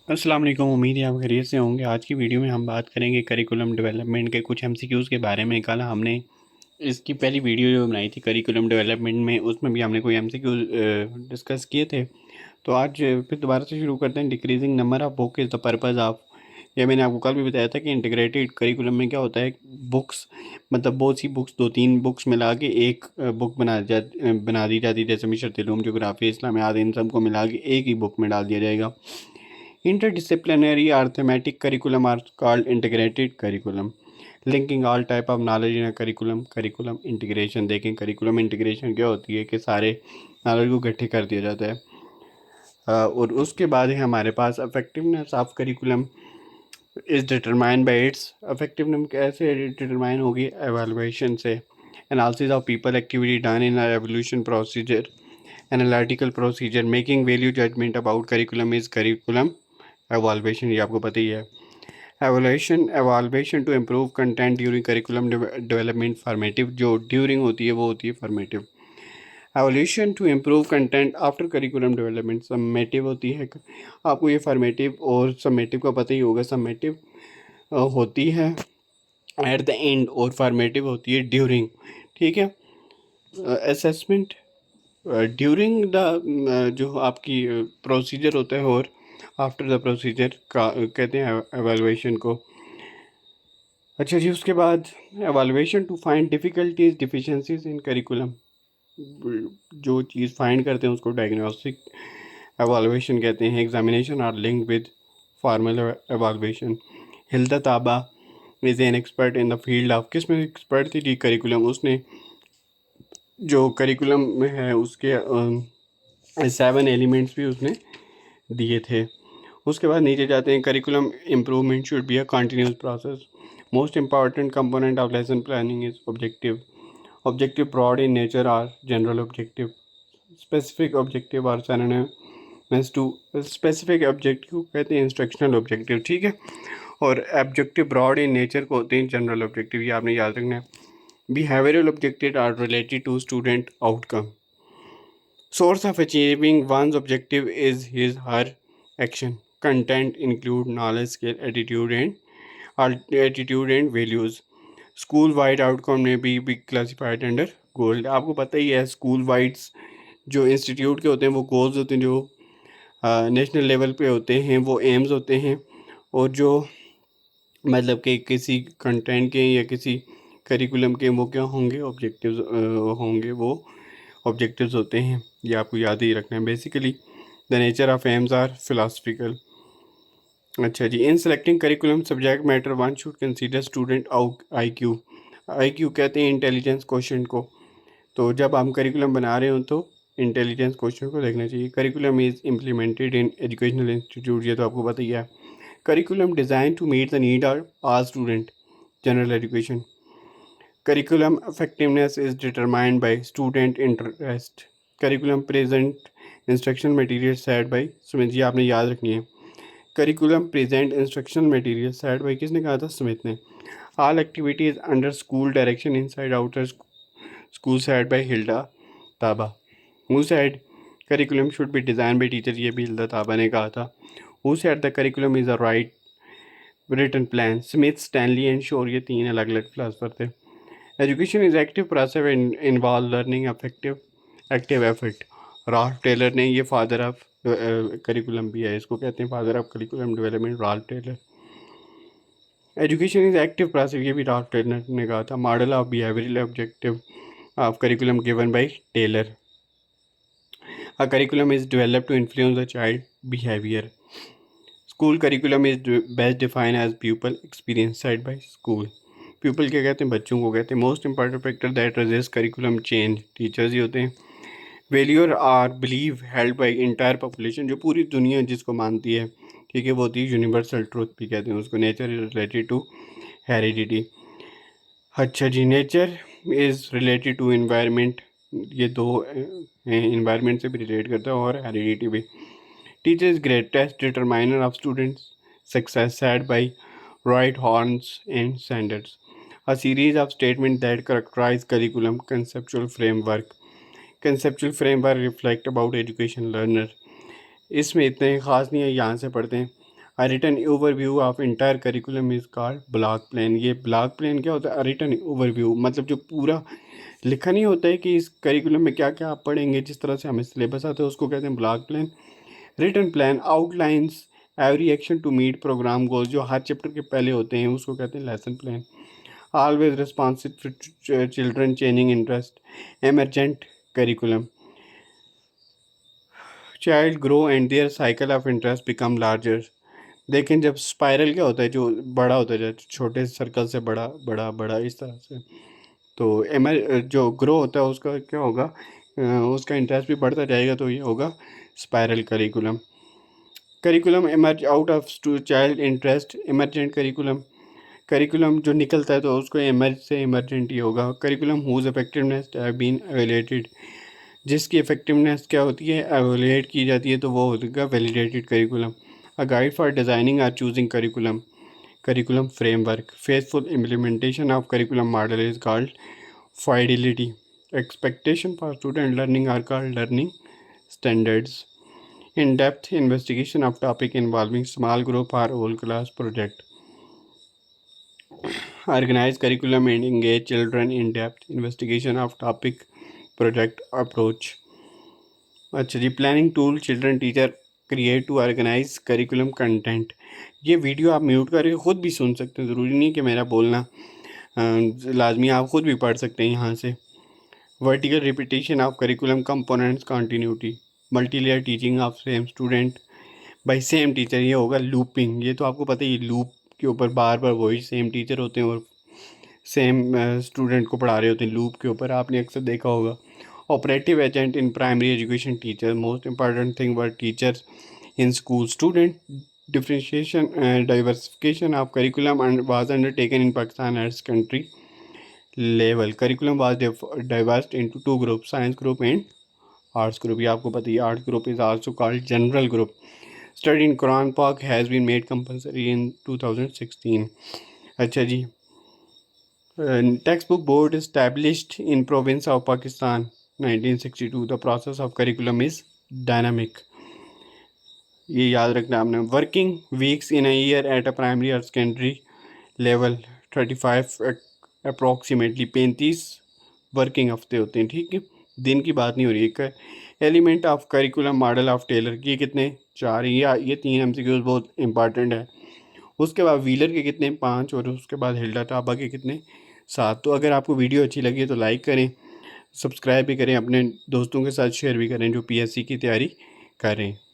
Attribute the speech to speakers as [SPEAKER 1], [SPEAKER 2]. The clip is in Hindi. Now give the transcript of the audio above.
[SPEAKER 1] अस्सलाम वालेकुम। उम्मीद है आप खैरियत से होंगे। आज की वीडियो में हम बात करेंगे करिकुलम डेवलपमेंट के कुछ एमसीक्यूज़ के बारे में। कल हमने इसकी पहली वीडियो जो बनाई थी करिकुलम डेवलपमेंट में, उसमें भी हमने कोई एमसीक्यू डिस्कस किए थे। तो आज फिर दोबारा से शुरू करते हैं। Decreasing number of book is the purpose of, ये मैंने आपको कल भी बताया था कि इंटीग्रेटेड करिकुलम में क्या होता है, बुक्स मतलब बहुत सी बुक्स, दो तीन बुक्स मिला के एक बुक बना दी जाती है। जैसे मिशरत उलूम, ज्योग्राफी, इस्लामियात, इन सबको मिला के एक ही बुक में डाल दिया जाएगा। Interdisciplinary or thematic curriculum are called integrated curriculum. Linking all type of knowledge in a curriculum. Curriculum integration देखें, curriculum integration क्या होती है कि सारे नॉलेज को इकट्ठे कर दिया जाता है। और उसके बाद है हमारे पास effectiveness of curriculum is determined by its effectiveness। कैसे डिटरमाइन होगी? evaluation से। Analysis of people activity done in a evaluation procedure, analytical procedure। making value judgment about curriculum is curriculum evaluation, ये आपको पता ही है। evaluation to improve content during curriculum development। formative जो during होती है वो होती है formative। evaluation to improve content after curriculum development summative होती है। आपको ये formative और summative का पता ही होगा। summative होती है एट द एंड और formative होती है ड्यूरिंग। ठीक है। असेसमेंट ड्यूरिंग द जो आपकी प्रोसीजर होता है और आफ्टर द प्रोसीजर का कहते हैं एवेलुएशन को। अच्छा जी, उसके बाद evaluation to find difficulties deficiencies in curriculum. जो चीज़ फाइंड करते हैं उसको डायग्नोस्टिक एवेलुएशन कहते हैं। Examination are linked with formal evaluation. Hilda Taba is an expert in the field of, किस में एक्सपर्ट थी? करिकुलम। उसने जो करिकुलम में है उसके 7 एलिमेंट्स भी उसने दिए थे। उसके बाद नीचे जाते हैं। Curriculum improvement should be a continuous process. Most important component of lesson planning is objective. Objective broad in nature are general objective. Specific objective are synonyms to specific objective कहते हैं इंस्ट्रक्शनल ऑब्जेक्टिव। ठीक है। और ऑब्जेक्टिव ब्रॉड इन नेचर को होते हैं जनरल ऑब्जेक्टिव, ये आपने याद रखना है। Behavioural objective are related to student outcome. Source of achieving one's objective is his her action. Content include knowledge, skill, attitude and values. School wide outcome में भी क्लासिफाइड अंडर गोल्ड। आपको पता ही है स्कूल वाइड्स जो इंस्टीट्यूट के होते हैं वो गोल्स होते हैं, जो नेशनल लेवल पे होते हैं वो एम्स होते हैं। और जो मतलब कि किसी कंटेंट के या किसी करिकुलम के वो क्या होंगे, ऑब्जेक्टिव्स होंगे, वो ऑब्जेक्टिव्स होते हैं। ये आपको याद ही रखना है। Basically the nature of aims are philosophical. अच्छा जी, in selecting curriculum subject matter one should consider student IQ। IQ कहते हैं इंटेलिजेंस क्वेश्चन को। तो जब हम करिकुलम बना रहे हो तो इंटेलिजेंस क्वेश्चन को देखना चाहिए। Curriculum is implemented in educational institute, ये तो आपको पता ही है। Curriculum design to meet the need of all student general education. Curriculum effectiveness is determined by student interest. Curriculum present instructional material set by Sumit, जी आपने याद रखनी है। Curriculum present instructional material set by किसने कहा था? सुमित ने। All activities under school direction inside outer school set by Hilda Taba. Who said curriculum should be designed by teacher? ये भी हिल्दा ताबा ने कहा था। Who said the curriculum is a right written plan? Smith, Stanley and Shore, ये तीन अलग अलग फिलासफर थे। Education is active process involve learning affective active effort. Ralph Taylor ने, ये फादर ऑफ करिकुलम भी है, इसको कहते हैं father of curriculum development, Ralph Taylor. Education is active process, ये भी राल्फ टेलर ने कहा था। Model of behavioural objective of curriculum given by Taylor. A curriculum is developed to influence the child behaviour. School curriculum is best define as people experience side by school. People क्या कहते हैं? बच्चों को कहते हैं। Most important factor that resist curriculum change, teachers ही होते हैं। वैल्यूर are believe held by entire population, जो पूरी दुनिया जिसको मानती है, ठीक है, वो होती है यूनिवर्सल ट्रूथ भी कहते हैं उसको। Nature is related to heredity. अच्छा जी, nature is related to environment, ये दो इन्वायरमेंट से भी रिलेट करता है और हेरिडिटी भी। Teacher is greatest determiner of students success said bye right horns and Sanders. A series of statements that characterize curriculum conceptual framework. Conceptual framework reflect about education learner. इसमें इतने ख़ास नहीं है, यहाँ से पढ़ते हैं। A written overview of entire curriculum is called block plan। ये block plan क्या होता है? A written overview मतलब जो पूरा लिखा नहीं होता है कि इस करिकुलम में क्या क्या आप पढ़ेंगे, जिस तरह से हमें सिलेबस आता है उसको कहते हैं block plan. Written plan outlines every action to meet programme goals, जो हर चैप्टर के पहले होते हैं उसको कहते हैं lesson plan. Always responsive to children changing interest, emergent curriculum. Child grow and their cycle of interest become larger. लेकिन जब स्पाइरल क्या होता है, जो बड़ा होता है, छोटे सर्कल से बड़ा बड़ा बड़ा इस तरह से, तो जो ग्रो होता है उसका क्या होगा, उसका इंटरेस्ट भी बढ़ता जाएगा, तो ये होगा spiral curriculum. Curriculum emerge out of child interest, emergent curriculum. Curriculum जो निकलता है तो उसको एमर्ज से इमरजेंट ही होगा। Curriculum whose effectiveness have been evaluated, जिसकी इफेक्टिवनेस क्या होती है, एवेलेट की जाती है, तो वो होगा validated curriculum. A guide for designing or choosing curriculum. curriculum framework, faithful implementation of curriculum model is called fidelity. Expectation for student learning are called learning standards. In-depth investigation of topic involving small group or whole class project. Organize curriculum and engage children in depth investigation of topic project approach. अच्छा जी, planning tool children teacher create to organise curriculum content. ये वीडियो आप म्यूट करके ख़ुद भी सुन सकते हैं, ज़रूरी नहीं कि मेरा बोलना लाजमी, आप ख़ुद भी पढ़ सकते हैं यहाँ से। Vertical repetition of curriculum components continuity, multi layer teaching of same student by same teacher, ये होगा लूपिंग। ये तो आपको पता ही, लूप के ऊपर बार बार वही सेम टीचर होते हैं और सेम स्टूडेंट को पढ़ा रहे होते हैं लूप के ऊपर, आपने अक्सर देखा होगा। Operative agent in primary education teacher, most important thing were teachers in school student differentiation diversification of curriculum and was undertaken in Pakistan as country level. Curriculum was divided into two groups, science group and arts group। ये आपको पता ही, arts group is also called general group. Study in Quran Pak has been made compulsory in 2016। अच्छा जी, textbook board established in province of Pakistan 1962। The process of curriculum is dynamic। ये याद रखना आपने। Working weeks in a year at a primary और सेकेंडरी लेवल 35 अप्रॉक्सीमेटली, 35 वर्किंग हफ्ते होते हैं, ठीक है, दिन की बात नहीं हो रही है। Element of curriculum model of Tyler, ये कितने, 4, ये 3 MCQs बहुत इंपॉर्टेंट है। उसके बाद व्हीलर के कितने, 5, और उसके बाद हिल्डा टाबा के कितने, 7। तो अगर आपको वीडियो अच्छी लगी है तो लाइक करें, सब्सक्राइब भी करें, अपने दोस्तों के साथ शेयर भी करें जो PSC की तैयारी कर रहे हैं।